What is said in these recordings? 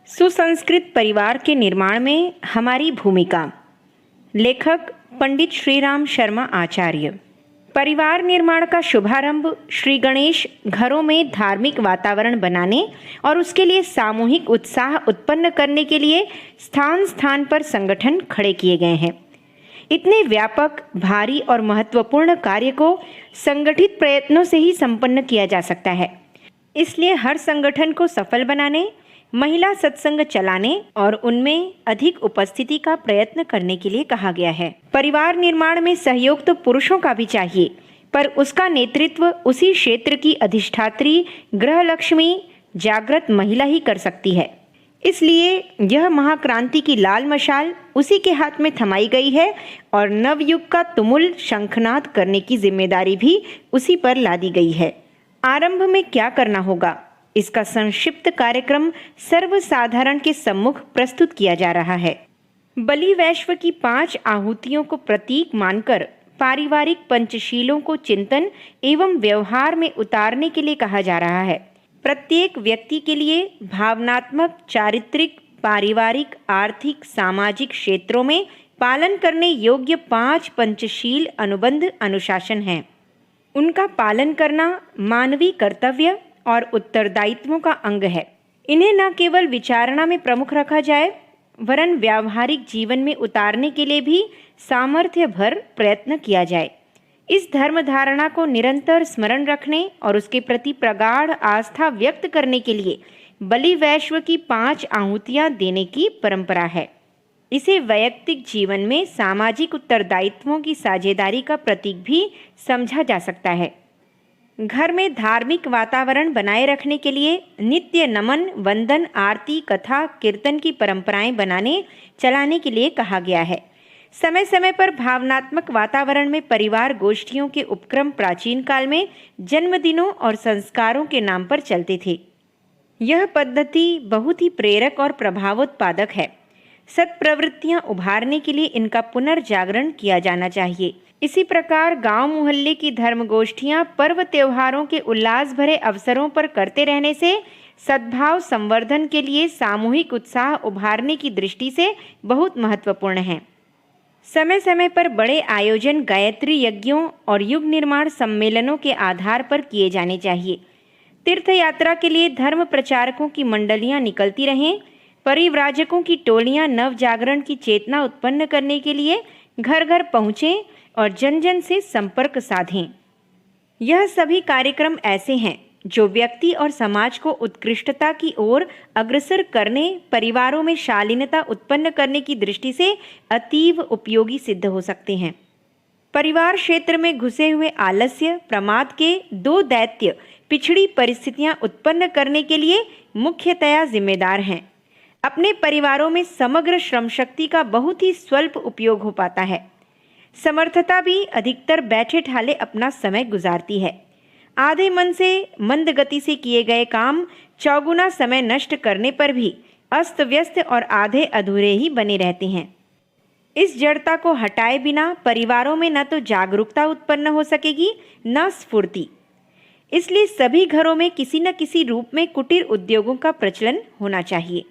सुसंस्कृत परिवार के निर्माण में हमारी भूमिका। लेखक पंडित श्रीराम शर्मा आचार्य। परिवार निर्माण का शुभारंभ श्री गणेश घरों में धार्मिक वातावरण बनाने और उसके लिए सामूहिक उत्साह उत्पन्न करने के लिए स्थान स्थान पर संगठन खड़े किए गए हैं। इतने व्यापक, भारी और महत्वपूर्ण कार्य को संगठित प्रयत्नों से ही संपन्न किया जा सकता है। इसलिए हर संगठन को सफल बनाने, महिला सत्संग चलाने और उनमें अधिक उपस्थिति का प्रयत्न करने के लिए कहा गया है। परिवार निर्माण में सहयोग तो पुरुषों का भी चाहिए, पर उसका नेतृत्व उसी क्षेत्र की अधिष्ठात्री ग्रह लक्ष्मी जागृत महिला ही कर सकती है। इसलिए यह महाक्रांति की लाल मशाल उसी के हाथ में थमाई गई है और नवयुग का तुमुल शंखनाद करने की जिम्मेदारी भी उसी पर लादी गई है। आरंभ में क्या करना होगा, इसका संक्षिप्त कार्यक्रम सर्वसाधारण के सम्मुख प्रस्तुत किया जा रहा है। बलि वैश्व की 5 आहुतियों को प्रतीक मानकर पारिवारिक पंचशीलों को चिंतन एवं व्यवहार में उतारने के लिए कहा जा रहा है। प्रत्येक व्यक्ति के लिए भावनात्मक, चारित्रिक, पारिवारिक, आर्थिक, सामाजिक क्षेत्रों में पालन करने योग्य 5 पंचशील अनुबंध अनुशासन हैं। उनका पालन करना मानवीय कर्तव्य और उत्तरदायित्वों का अंग है। इन्हें न केवल विचारणा में प्रमुख रखा जाए, वरन व्यावहारिक जीवन में उतारने के लिए भी सामर्थ्य भर प्रयत्न किया जाए। इस धर्म धारणा को निरंतर स्मरण रखने और उसके प्रति प्रगाढ़ आस्था व्यक्त करने के लिए बलि वैश्व की 5 आहुतियां देने की परंपरा है। इसे वैयक्तिक जीवन में सामाजिक उत्तरदायित्वों की साझेदारी का प्रतीक भी समझा जा सकता है। घर में धार्मिक वातावरण बनाए रखने के लिए नित्य नमन, वंदन, आरती, कथा, कीर्तन की परंपराएं बनाने चलाने के लिए कहा गया है। समय समय पर भावनात्मक वातावरण में परिवार गोष्ठियों के उपक्रम प्राचीन काल में जन्मदिनों और संस्कारों के नाम पर चलते थे। यह पद्धति बहुत ही प्रेरक और प्रभावोत्पादक है। सत्प्रवृत्तियां उभारने के लिए इनका पुनर्जागरण किया जाना चाहिए। इसी प्रकार गांव मोहल्ले की धर्मगोष्ठियां पर्व त्योहारों के उल्लास भरे अवसरों पर करते रहने से सद्भाव संवर्धन के लिए सामूहिक उत्साह उभारने की दृष्टि से बहुत महत्वपूर्ण है। समय समय पर बड़े आयोजन गायत्री यज्ञों और युग निर्माण सम्मेलनों के आधार पर किए जाने चाहिए। तीर्थ यात्रा के लिए धर्म प्रचारकों की मंडलियां निकलती रहें। परिव्राजकों की टोलियां नव जागरण की चेतना उत्पन्न करने के लिए घर घर पहुँचें और जन जन से संपर्क साधें। यह सभी कार्यक्रम ऐसे हैं जो व्यक्ति और समाज को उत्कृष्टता की ओर अग्रसर करने, परिवारों में शालीनता उत्पन्न करने की दृष्टि से अतीव उपयोगी सिद्ध हो सकते हैं। परिवार क्षेत्र में घुसे हुए आलस्य, प्रमाद के 2 दैत्य पिछड़ी परिस्थितियां उत्पन्न करने के लिए मुख्यतया जिम्मेदार हैं। अपने परिवारों में समग्र श्रम शक्ति का बहुत ही स्वल्प उपयोग हो पाता है। समर्थता भी अधिकतर बैठे ठाले अपना समय गुजारती है। आधे मन से मंद गति से किए गए काम चौगुना समय नष्ट करने पर भी अस्त व्यस्त और आधे अधूरे ही बने रहते हैं। इस जड़ता को हटाए बिना परिवारों में न तो जागरूकता उत्पन्न हो सकेगी, न स्फूर्ति। इसलिए सभी घरों में किसी न किसी रूप में कुटीर उद्योगों का प्रचलन होना चाहिए।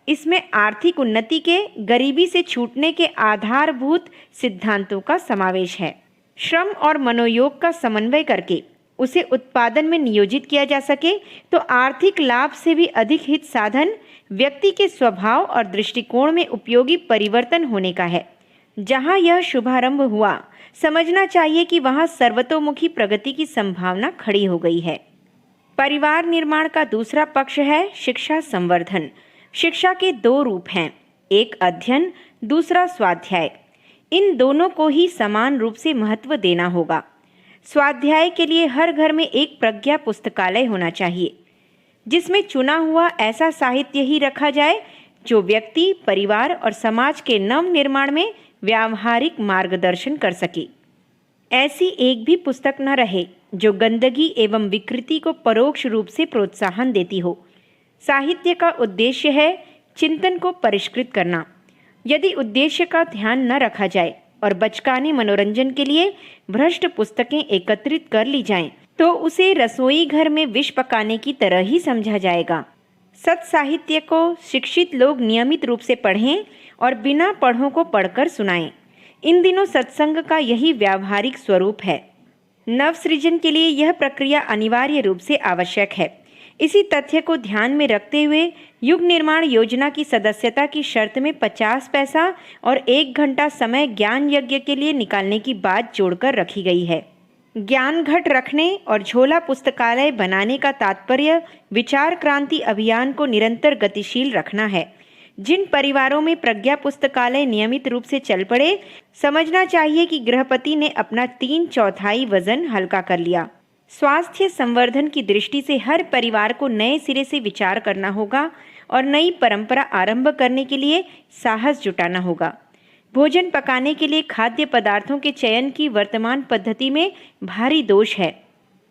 इसमें आर्थिक उन्नति के, गरीबी से छूटने के आधारभूत सिद्धांतों का समावेश है। श्रम और मनोयोग का समन्वय करके उसे उत्पादन में नियोजित किया जा सके तो आर्थिक लाभ से भी अधिक हित साधन व्यक्ति के स्वभाव और दृष्टिकोण में उपयोगी परिवर्तन होने का है। जहां यह शुभारंभ हुआ, समझना चाहिए कि वहां सर्वतोमुखी प्रगति की संभावना खड़ी हो गई है। परिवार निर्माण का दूसरा पक्ष है शिक्षा संवर्धन। शिक्षा के 2 रूप हैं, एक अध्ययन, दूसरा स्वाध्याय। इन दोनों को ही समान रूप से महत्व देना होगा। स्वाध्याय के लिए हर घर में एक प्रज्ञा पुस्तकालय होना चाहिए, जिसमें चुना हुआ ऐसा साहित्य ही रखा जाए जो व्यक्ति, परिवार और समाज के नव निर्माण में व्यावहारिक मार्गदर्शन कर सके। ऐसी एक भी पुस्तक न रहे जो गंदगी एवं विकृति को परोक्ष रूप से प्रोत्साहन देती हो। साहित्य का उद्देश्य है चिंतन को परिष्कृत करना। यदि उद्देश्य का ध्यान न रखा जाए और बचकाने मनोरंजन के लिए भ्रष्ट पुस्तकें एकत्रित कर ली जाएं, तो उसे रसोई घर में विष पकाने की तरह ही समझा जाएगा। सत्साहित्य को शिक्षित लोग नियमित रूप से पढ़ें और बिना पढ़ों को पढ़कर सुनाएं। इन दिनों सत्संग का यही व्यावहारिक स्वरूप है। नवसृजन के लिए यह प्रक्रिया अनिवार्य रूप से आवश्यक है। इसी तथ्य को ध्यान में रखते हुए युग निर्माण योजना की सदस्यता की शर्त में 50 पैसा और 1 घंटा समय ज्ञान यज्ञ के लिए निकालने की बात जोड़कर रखी गई है। ज्ञान घट रखने और झोला पुस्तकालय बनाने का तात्पर्य विचार क्रांति अभियान को निरंतर गतिशील रखना है। जिन परिवारों में प्रज्ञा पुस्तकालय नियमित रूप से चल पड़े, समझना चाहिए कि गृहपति ने अपना 3/4 वजन हल्का कर लिया। स्वास्थ्य संवर्धन की दृष्टि से हर परिवार को नए सिरे से विचार करना होगा और नई परंपरा आरंभ करने के लिए साहस जुटाना होगा। भोजन पकाने के लिए खाद्य पदार्थों के चयन की वर्तमान पद्धति में भारी दोष है।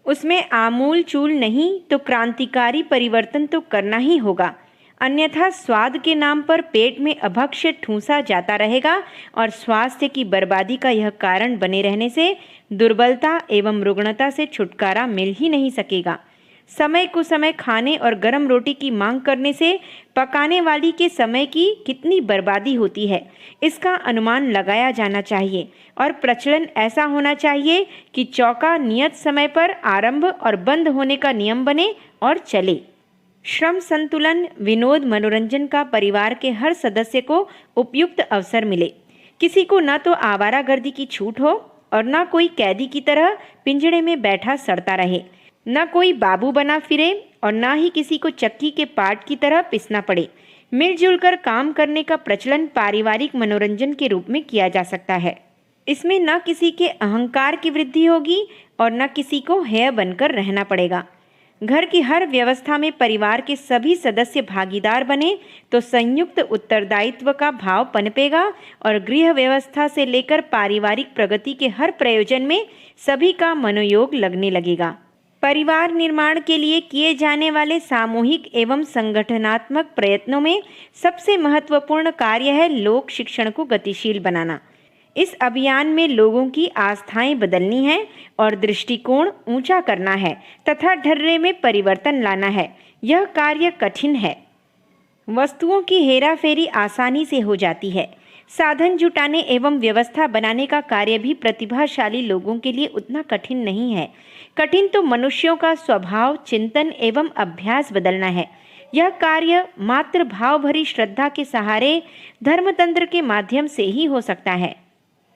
उसमें आमूल चूल नहीं तो क्रांतिकारी परिवर्तन तो करना ही होगा, अन्यथा स्वाद के नाम पर पेट में अभक्ष्य ठूंसा जाता रहेगा और स्वास्थ्य की बर्बादी का यह कारण बने रहने से दुर्बलता एवं रुग्णता से छुटकारा मिल ही नहीं सकेगा। समय कुसमय खाने और गर्म रोटी की मांग करने से पकाने वाली के समय की कितनी बर्बादी होती है, इसका अनुमान लगाया जाना चाहिए और प्रचलन ऐसा होना चाहिए कि चौका नियत समय पर आरंभ और बंद होने का नियम बने और चले। श्रम संतुलन, विनोद, मनोरंजन का परिवार के हर सदस्य को उपयुक्त अवसर मिले। किसी को न तो आवारागर्दी की छूट हो और न कोई कैदी की तरह पिंजड़े में बैठा सड़ता रहे, न कोई बाबू बना फिरे और न ही किसी को चक्की के पाट की तरह पिसना पड़े। मिलजुल कर काम करने का प्रचलन पारिवारिक मनोरंजन के रूप में किया जा सकता है। इसमें न किसी के अहंकार की वृद्धि होगी और न किसी को हेय बनकर रहना पड़ेगा। घर की हर व्यवस्था में परिवार के सभी सदस्य भागीदार बने तो संयुक्त उत्तरदायित्व का भाव पनपेगा और गृह व्यवस्था से लेकर पारिवारिक प्रगति के हर प्रयोजन में सभी का मनोयोग लगने लगेगा। परिवार निर्माण के लिए किए जाने वाले सामूहिक एवं संगठनात्मक प्रयत्नों में सबसे महत्वपूर्ण कार्य है लोक शिक्षण को गतिशील बनाना। इस अभियान में लोगों की आस्थाएं बदलनी है और दृष्टिकोण ऊंचा करना है तथा ढर्रे में परिवर्तन लाना है। यह कार्य कठिन है। वस्तुओं की हेराफेरी आसानी से हो जाती है। साधन जुटाने एवं व्यवस्था बनाने का कार्य भी प्रतिभाशाली लोगों के लिए उतना कठिन नहीं है। कठिन तो मनुष्यों का स्वभाव, चिंतन एवं अभ्यास बदलना है। यह कार्य मात्र भाव भरी श्रद्धा के सहारे धर्मतंत्र के माध्यम से ही हो सकता है।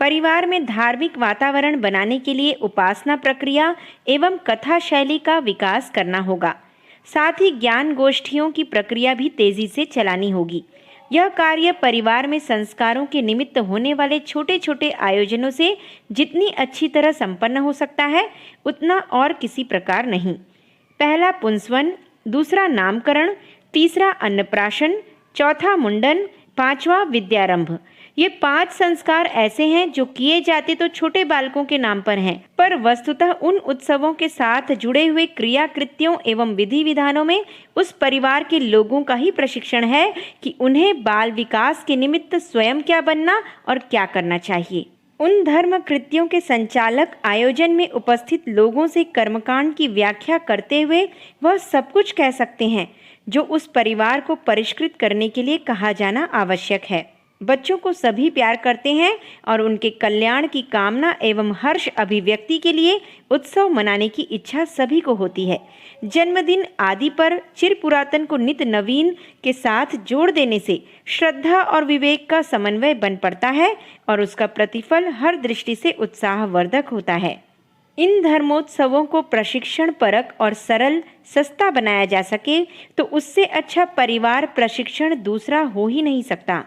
परिवार में धार्मिक वातावरण बनाने के लिए उपासना प्रक्रिया एवं कथा शैली का विकास करना होगा। साथ ही ज्ञान गोष्ठियों की प्रक्रिया भी तेजी से चलानी होगी। यह कार्य परिवार में संस्कारों के निमित्त होने वाले छोटे छोटे आयोजनों से जितनी अच्छी तरह संपन्न हो सकता है उतना और किसी प्रकार नहीं। पहला पुंसवन, दूसरा नामकरण, तीसरा अन्नप्राशन, चौथा मुंडन, 5वां विद्यारंभ। ये 5 संस्कार ऐसे हैं जो किए जाते तो छोटे बालकों के नाम पर हैं, पर वस्तुतः उन उत्सवों के साथ जुड़े हुए क्रिया कृत्यों एवं विधि विधानों में उस परिवार के लोगों का ही प्रशिक्षण है कि उन्हें बाल विकास के निमित्त स्वयं क्या बनना और क्या करना चाहिए। उन धर्म कृत्यों के संचालक आयोजन में उपस्थित लोगों से कर्मकांड की व्याख्या करते हुए वह सब कुछ कह सकते हैं जो उस परिवार को परिष्कृत करने के लिए कहा जाना आवश्यक है। बच्चों को सभी प्यार करते हैं और उनके कल्याण की कामना एवं हर्ष अभिव्यक्ति के लिए उत्सव मनाने की इच्छा सभी को होती है। जन्मदिन आदि पर चिर पुरातन को नित नवीन के साथ जोड़ देने से श्रद्धा और विवेक का समन्वय बन पड़ता है और उसका प्रतिफल हर दृष्टि से उत्साहवर्धक होता है। इन धर्मोत्सवों को प्रशिक्षण परक और सरल सस्ता बनाया जा सके तो उससे अच्छा परिवार प्रशिक्षण दूसरा हो ही नहीं सकता।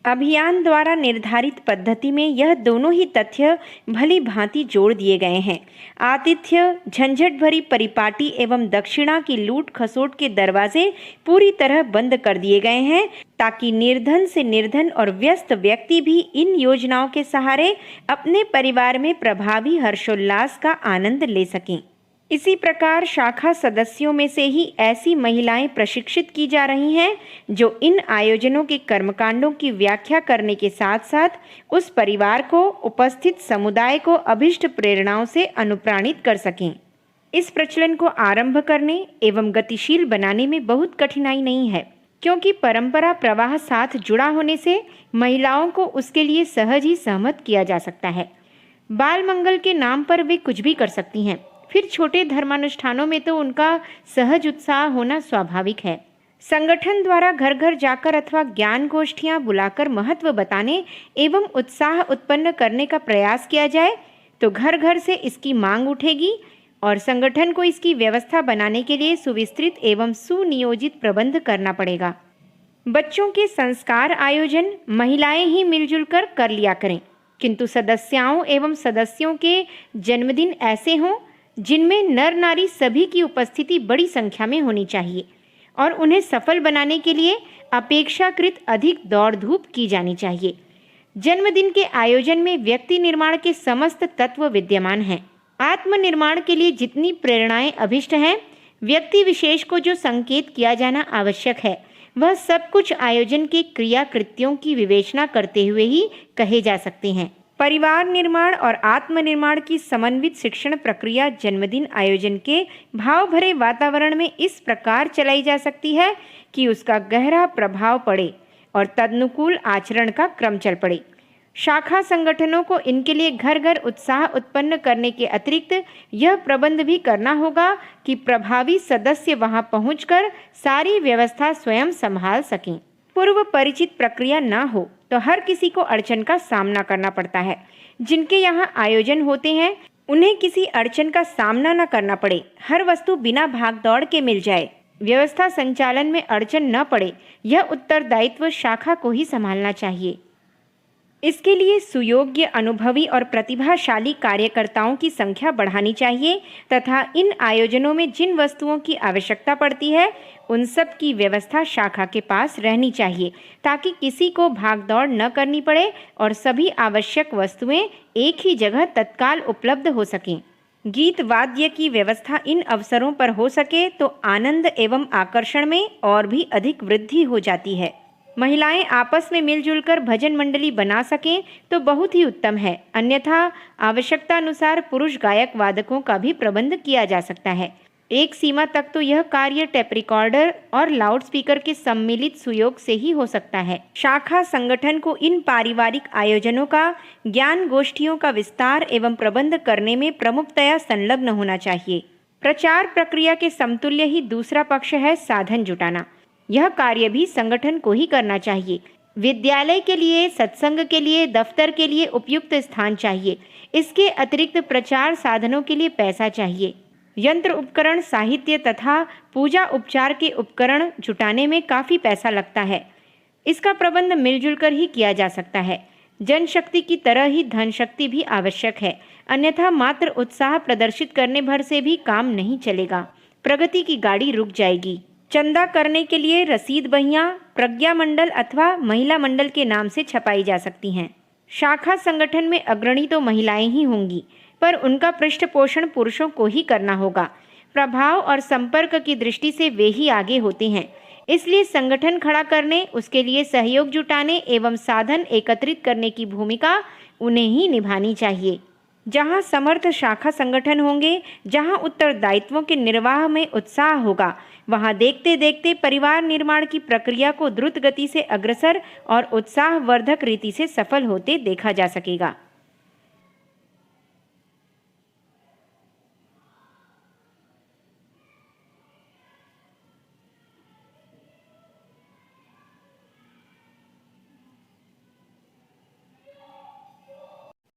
अभियान द्वारा निर्धारित पद्धति में यह दोनों ही तथ्य भली भांति जोड़ दिए गए हैं। आतिथ्य, झंझट भरी परिपाटी एवं दक्षिणा की लूट खसोट के दरवाजे पूरी तरह बंद कर दिए गए हैं ताकि निर्धन से निर्धन और व्यस्त व्यक्ति भी इन योजनाओं के सहारे अपने परिवार में प्रभावी हर्षोल्लास का आनंद ले सकें। इसी प्रकार शाखा सदस्यों में से ही ऐसी महिलाएं प्रशिक्षित की जा रही हैं जो इन आयोजनों के कर्मकांडों की व्याख्या करने के साथ साथ उस परिवार को, उपस्थित समुदाय को अभिष्ट प्रेरणाओं से अनुप्राणित कर सकें। इस प्रचलन को आरंभ करने एवं गतिशील बनाने में बहुत कठिनाई नहीं है, क्योंकि परंपरा प्रवाह साथ जुड़ा होने से महिलाओं को उसके लिए सहज ही सहमत किया जा सकता है। बाल मंगल के नाम पर वे कुछ भी कर सकती हैं, फिर छोटे धर्मानुष्ठानों में तो उनका सहज उत्साह होना स्वाभाविक है। संगठन द्वारा घर घर जाकर अथवा ज्ञान गोष्ठियां बुलाकर महत्व बताने एवं उत्साह उत्पन्न करने का प्रयास किया जाए तो घर घर से इसकी मांग उठेगी और संगठन को इसकी व्यवस्था बनाने के लिए सुविस्तृत एवं सुनियोजित प्रबंध करना पड़ेगा। बच्चों के संस्कार आयोजन महिलाएं ही मिलजुल कर लिया करें, किंतु सदस्याओं एवं सदस्यों के जन्मदिन ऐसे हों जिनमें नर नारी सभी की उपस्थिति बड़ी संख्या में होनी चाहिए और उन्हें सफल बनाने के लिए अपेक्षाकृत अधिक दौड़ धूप की जानी चाहिए। जन्मदिन के आयोजन में व्यक्ति निर्माण के समस्त तत्व विद्यमान हैं। आत्मनिर्माण के लिए जितनी प्रेरणाएं अभिष्ट हैं, व्यक्ति विशेष को जो संकेत किया जाना आवश्यक है, वह सब कुछ आयोजन के क्रिया कृत्यों की विवेचना करते हुए ही कहे जा सकते हैं। परिवार निर्माण और आत्मनिर्माण की समन्वित शिक्षण प्रक्रिया जन्मदिन आयोजन के भाव भरे वातावरण में इस प्रकार चलाई जा सकती है कि उसका गहरा प्रभाव पड़े और तदनुकूल आचरण का क्रम चल पड़े। शाखा संगठनों को इनके लिए घर घर उत्साह उत्पन्न करने के अतिरिक्त यह प्रबंध भी करना होगा कि प्रभावी सदस्य वहां पहुंचकर सारी व्यवस्था स्वयं संभाल सकें। पूर्व परिचित प्रक्रिया न हो तो हर किसी को अड़चन का सामना करना पड़ता है। जिनके यहाँ आयोजन होते हैं उन्हें किसी अड़चन का सामना न करना पड़े, हर वस्तु बिना भागदौड़ के मिल जाए, व्यवस्था संचालन में अड़चन न पड़े, यह उत्तरदायित्व शाखा को ही संभालना चाहिए। इसके लिए सुयोग्य, अनुभवी और प्रतिभाशाली कार्यकर्ताओं की संख्या बढ़ानी चाहिए तथा इन आयोजनों में जिन वस्तुओं की आवश्यकता पड़ती है उन सब की व्यवस्था शाखा के पास रहनी चाहिए, ताकि किसी को भागदौड़ न करनी पड़े और सभी आवश्यक वस्तुएं एक ही जगह तत्काल उपलब्ध हो सकें। गीत वाद्य की व्यवस्था इन अवसरों पर हो सके तो आनंद एवं आकर्षण में और भी अधिक वृद्धि हो जाती है। महिलाएं आपस में मिलजुल कर भजन मंडली बना सकें तो बहुत ही उत्तम है, अन्यथा आवश्यकता अनुसार पुरुष गायक वादकों का भी प्रबंध किया जा सकता है। एक सीमा तक तो यह कार्य टेप रिकॉर्डर और लाउड स्पीकर के सम्मिलित सुयोग से ही हो सकता है। शाखा संगठन को इन पारिवारिक आयोजनों का, ज्ञान गोष्ठियों का विस्तार एवं प्रबंध करने में प्रमुखतया संलग्न होना चाहिए। प्रचार प्रक्रिया के समतुल्य ही दूसरा पक्ष है साधन जुटाना। यह कार्य भी संगठन को ही करना चाहिए। विद्यालय के लिए, सत्संग के लिए, दफ्तर के लिए उपयुक्त स्थान चाहिए। इसके अतिरिक्त प्रचार साधनों के लिए पैसा चाहिए। यंत्र उपकरण, साहित्य तथा पूजा उपचार के उपकरण जुटाने में काफ़ी पैसा लगता है। इसका प्रबंध मिलजुल कर ही किया जा सकता है। जनशक्ति की तरह ही धन शक्ति भी आवश्यक है, अन्यथा मात्र उत्साह प्रदर्शित करने भर से भी काम नहीं चलेगा, प्रगति की गाड़ी रुक जाएगी। चंदा करने के लिए रसीद बहियां प्रज्ञा मंडल अथवा महिला मंडल के नाम से छपाई जा सकती हैं। शाखा संगठन में अग्रणी तो महिलाएं ही होंगी, पर उनका पृष्ठपोषण पुरुषों को ही करना होगा। प्रभाव और संपर्क की दृष्टि से वे ही आगे होते हैं, इसलिए संगठन खड़ा करने, उसके लिए सहयोग जुटाने एवं साधन एकत्रित करने की भूमिका उन्हें ही निभानी चाहिए। जहाँ समर्थ शाखा संगठन होंगे, जहाँ उत्तरदायित्वों के निर्वाह में उत्साह होगा, वहाँ देखते देखते परिवार निर्माण की प्रक्रिया को द्रुत गति से अग्रसर और उत्साहवर्धक रीति से सफल होते देखा जा सकेगा।